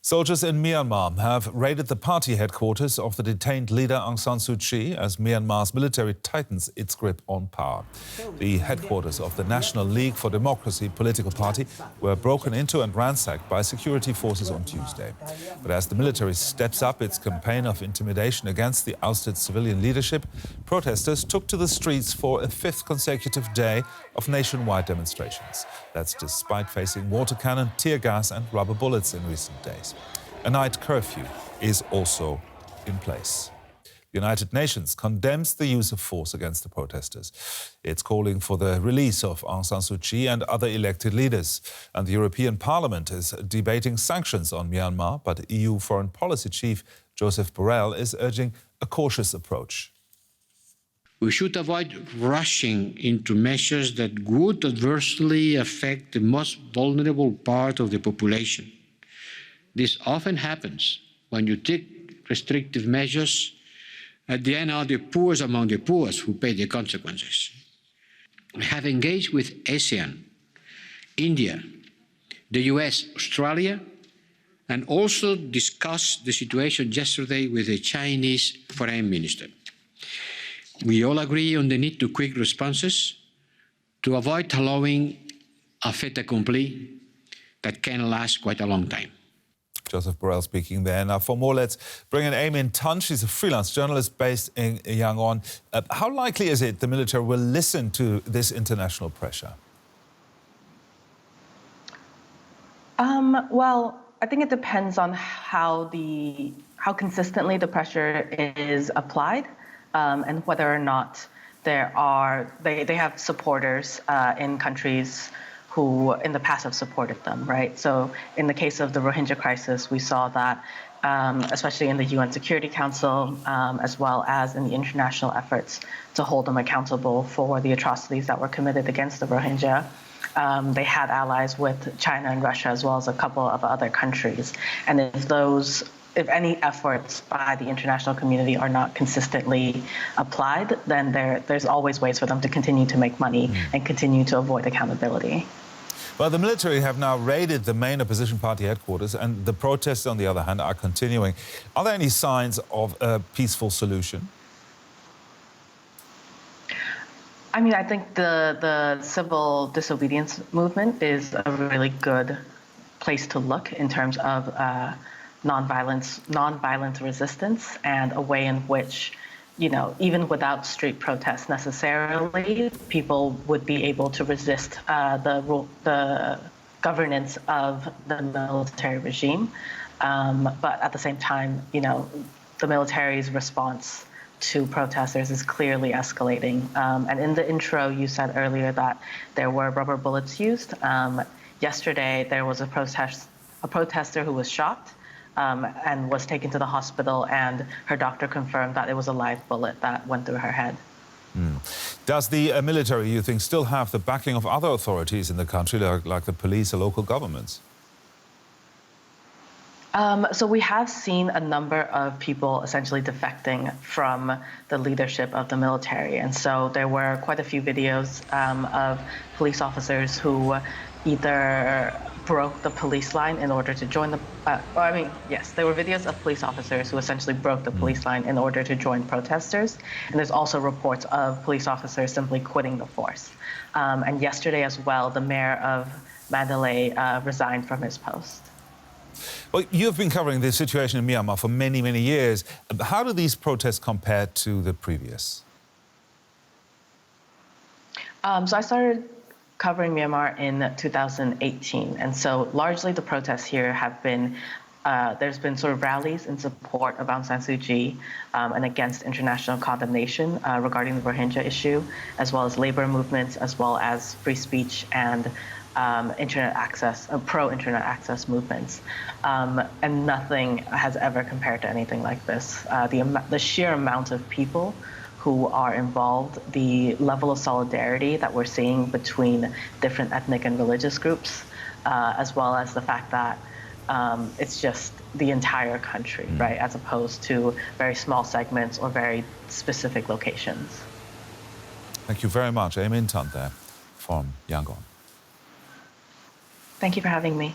Soldiers in Myanmar have raided the party headquarters of the detained leader Aung San Suu Kyi as Myanmar's military tightens its grip on power. The headquarters of the National League for Democracy political party were broken into and ransacked by security forces on Tuesday. But as the military steps up its campaign of intimidation against the ousted civilian leadership, protesters took to the streets for a fifth consecutive day of nationwide demonstrations. That's despite facing water cannon, tear gas and rubber bullets in recent days. A night curfew is also in place. The United Nations condemns the use of force against the protesters. It's calling for the release of Aung San Suu Kyi and other elected leaders. And the European Parliament is debating sanctions on Myanmar, but EU Foreign Policy Chief Joseph Borrell is urging a cautious approach. We should avoid rushing into measures that would adversely affect the most vulnerable part of the population. This often happens when you take restrictive measures. At the end are the poorest among the poorest who pay the consequences. We have engaged with ASEAN, India, the US, Australia, and also discussed the situation yesterday with the Chinese Foreign Minister. We all agree on the need to quick responses to avoid allowing a fait accompli that can last quite a long time. Joseph Borrell speaking there. Now, for more, let's bring in Amy Tan. She's a freelance journalist based in Yangon. How likely is it the military will listen to this international pressure? Well, I think it depends on how consistently the pressure is applied, and whether or not they have supporters in countries who in the past have supported them, right? So in the case of the Rohingya crisis, we saw that, especially in the UN Security Council, as well as in the international efforts to hold them accountable for the atrocities that were committed against the Rohingya, they had allies with China and Russia, as well as a couple of other countries. And if any efforts by the international community are not consistently applied, then there's always ways for them to continue to make money and continue to avoid accountability. Well, the military have now raided the main opposition party headquarters, and the protests, on the other hand, are continuing. Are there any signs of a peaceful solution? I mean, I think the civil disobedience movement is a really good place to look in terms of nonviolent resistance, and a way in which, even without street protests necessarily, people would be able to resist the governance of the military regime. But at the same time, the military's response to protesters is clearly escalating. And in the intro, you said earlier that there were rubber bullets used. Yesterday, there was a protester who was shot and was taken to the hospital, and her doctor confirmed that it was a live bullet that went through her head. Does the military, you think, still have the backing of other authorities in the country, like the police or local governments? So we have seen a number of people essentially defecting from the leadership of the military. And so there were quite a few videos of police officers who either broke the police line in order to join there were videos of police officers who essentially broke the police line in order to join protesters. And there's also reports of police officers simply quitting the force. And yesterday as well, the mayor of Mandalay resigned from his post. Well, you've been covering the situation in Myanmar for many, many years. How do these protests compare to the previous? So I started covering Myanmar in 2018. And so largely the protests here have been, there's been sort of rallies in support of Aung San Suu Kyi and against international condemnation regarding the Rohingya issue, as well as labor movements, as well as free speech and internet access, pro-internet access movements. And nothing has ever compared to anything like this. The sheer amount of people who are involved, the level of solidarity that we're seeing between different ethnic and religious groups, as well as the fact that it's just the entire country, right, as opposed to very small segments or very specific locations. Thank you very much. Amy Tan there from Yangon. Thank you for having me.